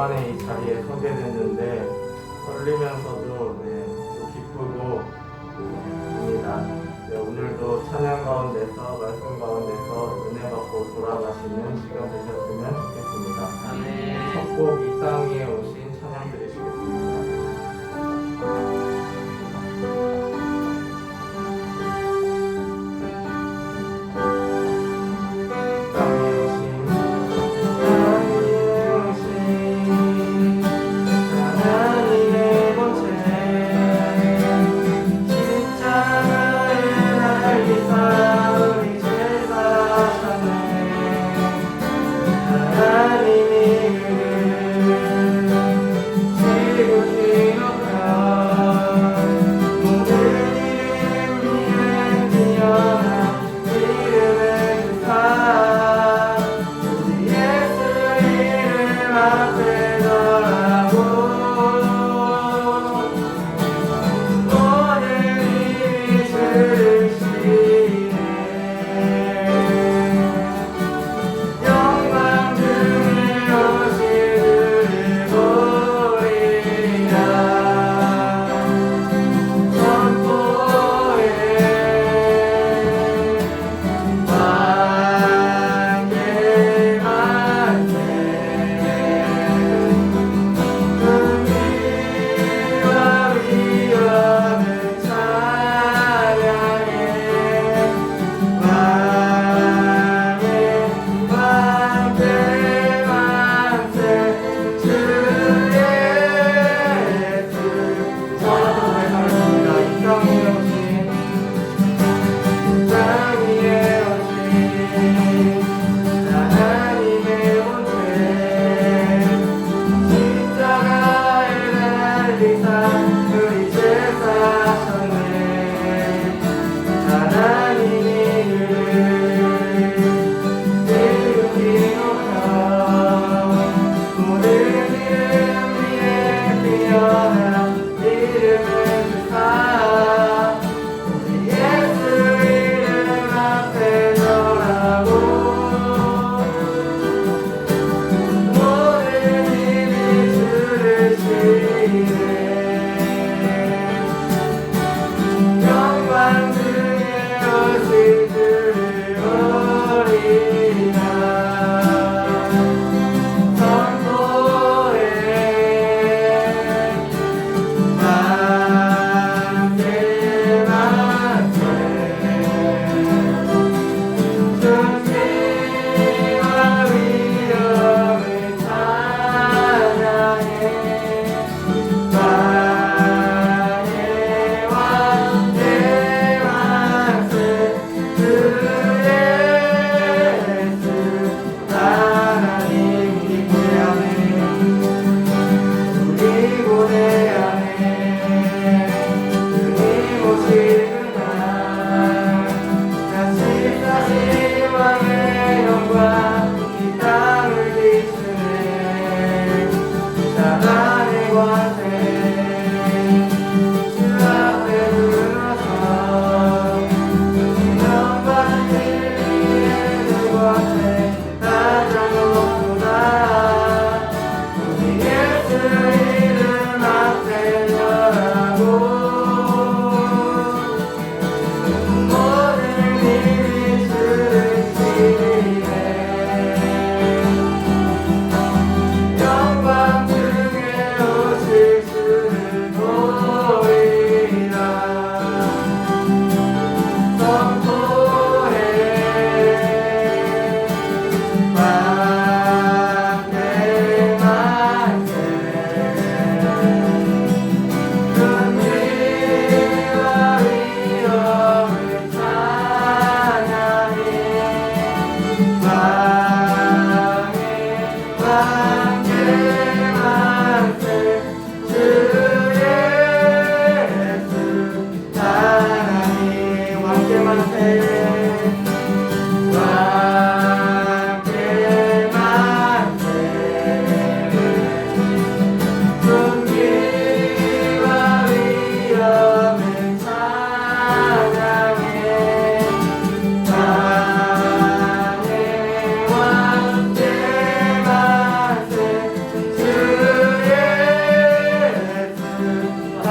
오랜만에 이 자리에 서게 됐는데 떨리면서도 또 기쁘고 합니다. 오늘도 찬양 가운데서 말씀 가운데서 은혜 받고 돌아가시는 시간 되셨으면 좋겠습니다. 아멘. 첫 곡 이 땅 위에 오신 찬양 드리시겠습니다. 하나님이 그를 지고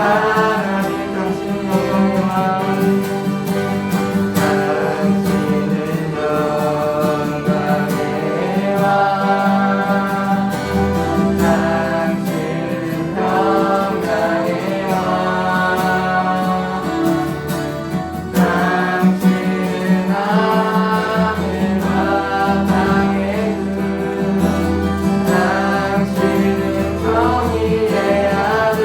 하나님 당신 영광의 왕 당신은 영광의 왕 당신은 평강의 왕 당신은 하늘과 땅의 그 당신은 정의의 아들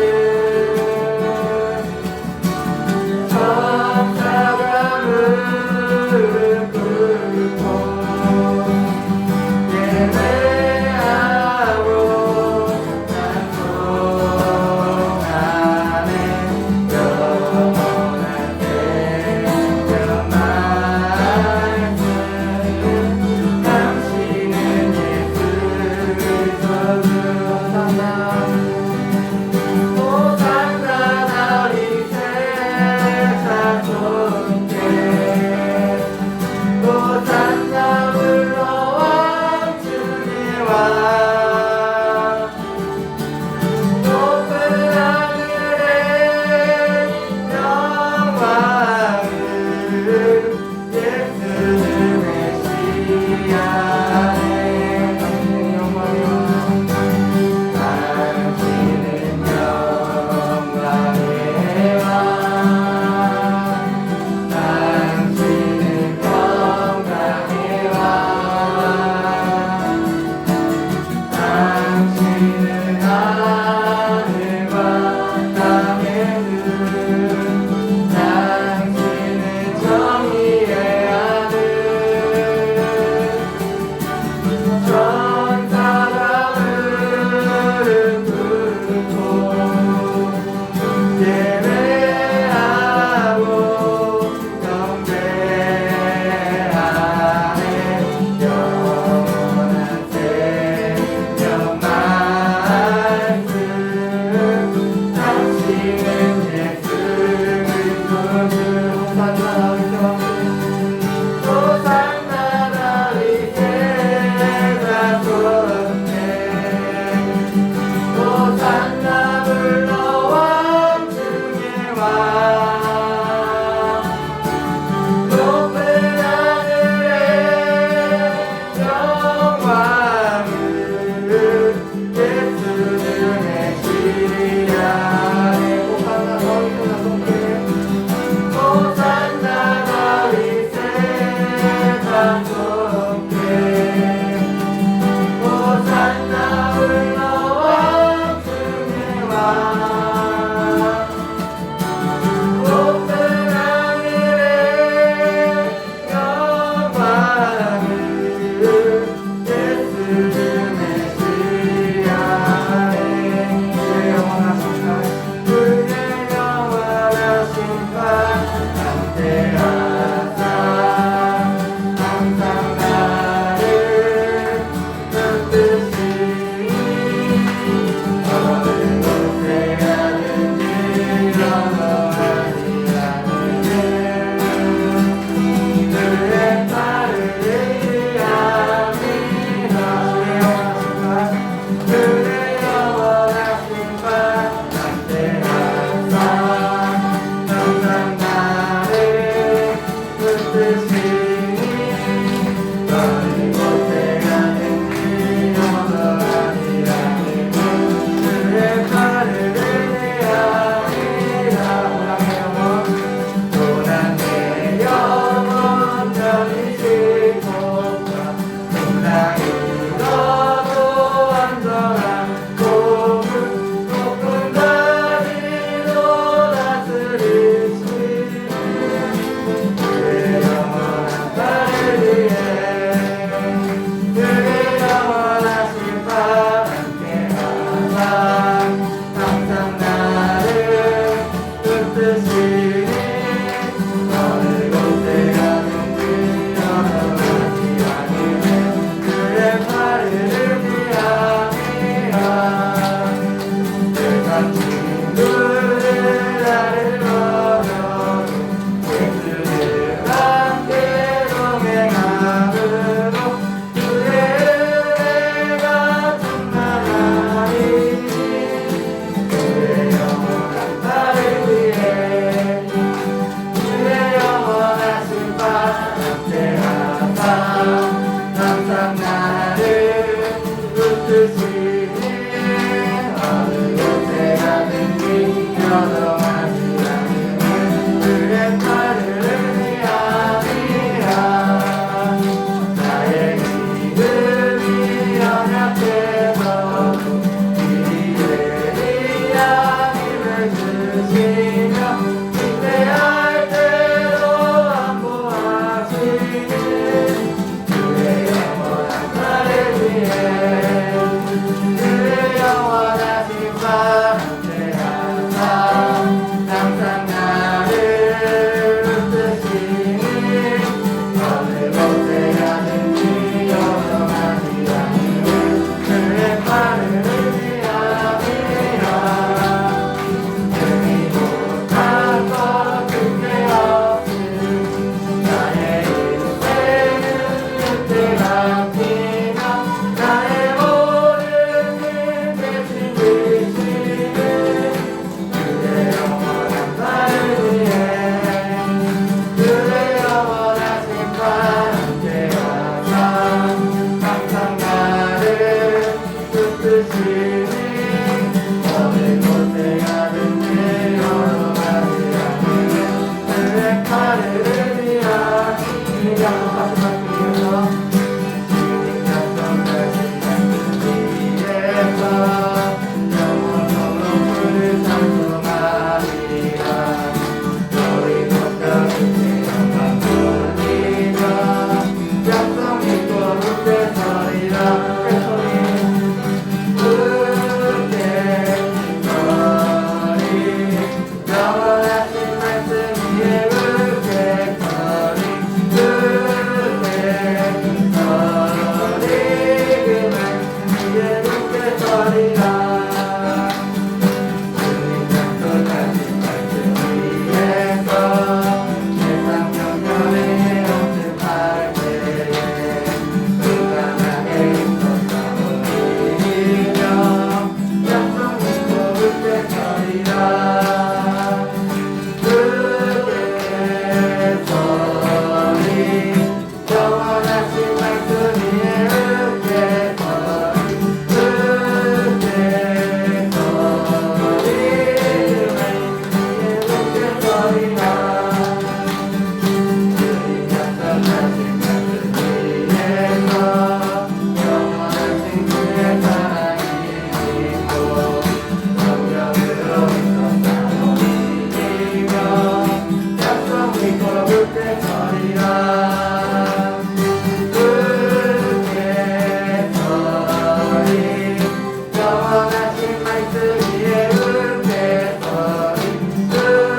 여동하지 않으면 그의 팔을 의미하리라. 나의 믿음이 연약해서 이의 힘을 주시며 기대할 때로 안보하시는 그의 영원한 나를 위해 그의 영원하신 바 항상 나를 붙드시니 어느 곳에 가든지 여동하지 않으면 그의 팔을 의미하리라. 능히 못한 것 그게 없음 나의 인생은 그때가 피나 나의 모든 일 대신 주시는 그의 영원한 나를 위해 그의 영원하신 바 함께하사 항상 나를 붙드시니 어느 곳에 가든지 여동하지 않으면 그의 팔을 의미하니 약속하신 말씀이어서 주님 약속하신 말씀 위에서 영원토록 그를 찬송하리라. 너희 목적이 영광 돌리며 약속 믿고 굳게 서리라. 영원하신 말씀 위에 굳게 서리 굳게 서리 그 말씀 위에 굳게 서리라. 주님 약속하신 말씀 위에서 세상 경전에 연습할 때에 누가 나의 힘껏 서리며 약속 믿고 굳게 서리라. 굳게 서리 영원하신 말씀 위에 굳게 서리 굳게 서리 그 말씀 위에 굳게 서리라. 주님 약속하신 말씀 위에서 영원하신 그의 사랑이 있고 성령으로 있었다 이기며 약속 믿고 굳게 서리라. 굳게 서리 영원하신 말씀 위에 굳게 서리 굳게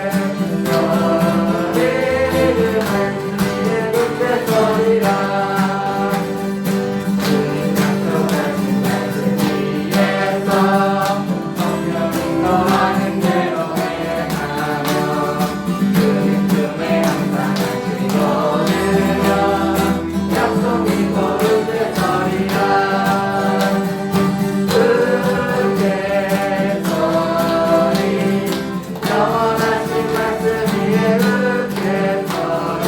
서리 그 말씀 위에 굳게 서리라. 주님 약속하신 말씀 위에서 성령이 거하는 대로 행하며 주님 품에 항상 같이 거두며 약속 믿고 굳게 서리라. 굳게 서리 영원하신 말씀 위에 굳게 서리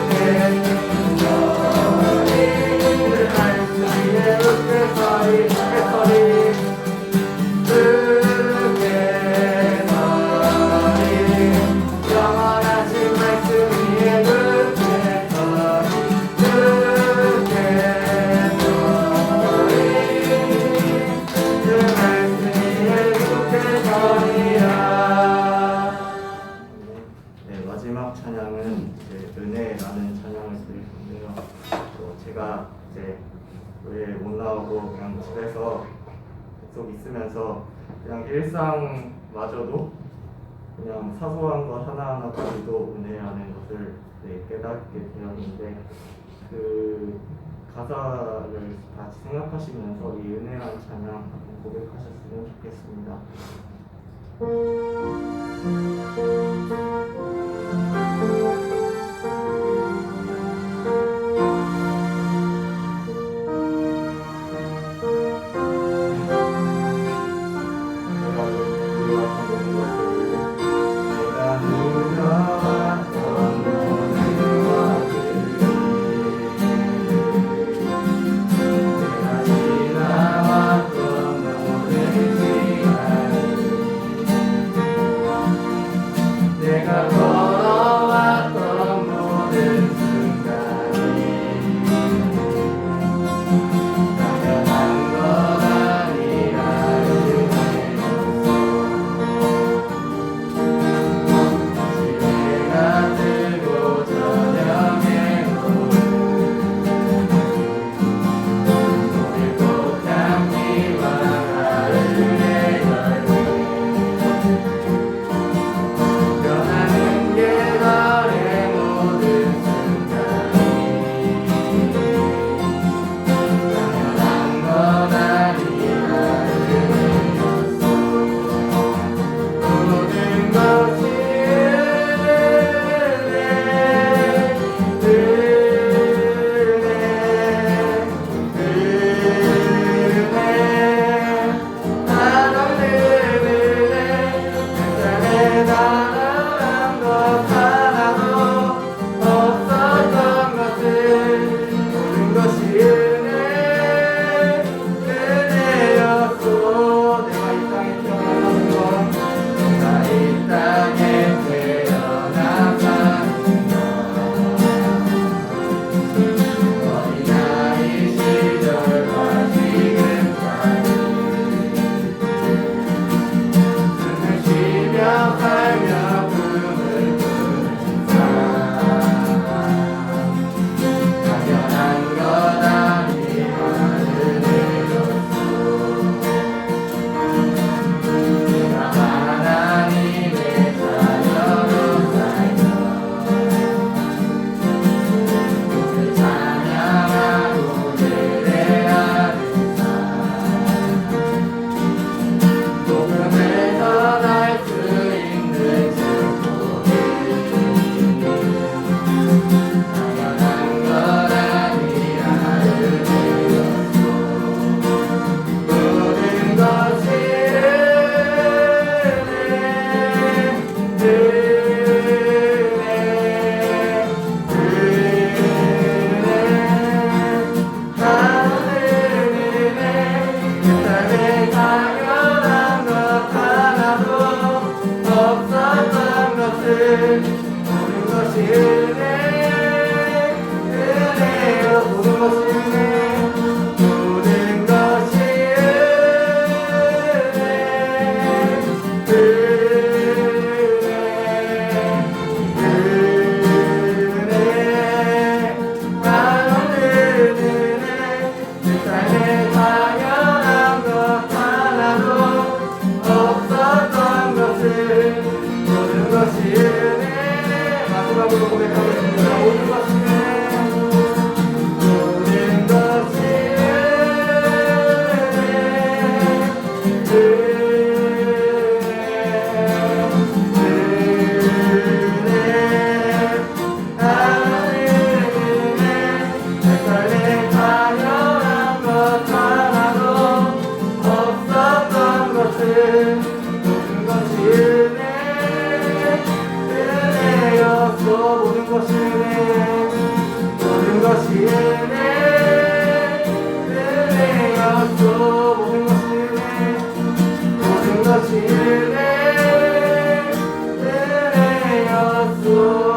굳게 서리 그 말씀 위에 굳게 서리 굳게 서리 굳게 서리 영원하신 말씀 위에 굳게 서리 굳게 서리 그 말씀 위에 굳게 서리라. 네, 마지막 찬양은 이제 은혜라는 찬양을 드릴 건데요. 제가 이제 교회에 못 나오고 그냥 집에서 계속 있으면서 그냥 일상마저도 그냥 사소한 것 하나하나까지도 은혜라는 것을 깨닫게 되었는데 그 가사를 같이 생각하시면서 이 은혜라는 찬양 한번 고백하셨으면 좋겠습니다. 내가 지나왔던 모든 시간 은혜 은혜였어 모든 것이 은혜 모든 것이 은혜 은혜였어 모든 것이 은혜 모든 것이 은혜 은혜였어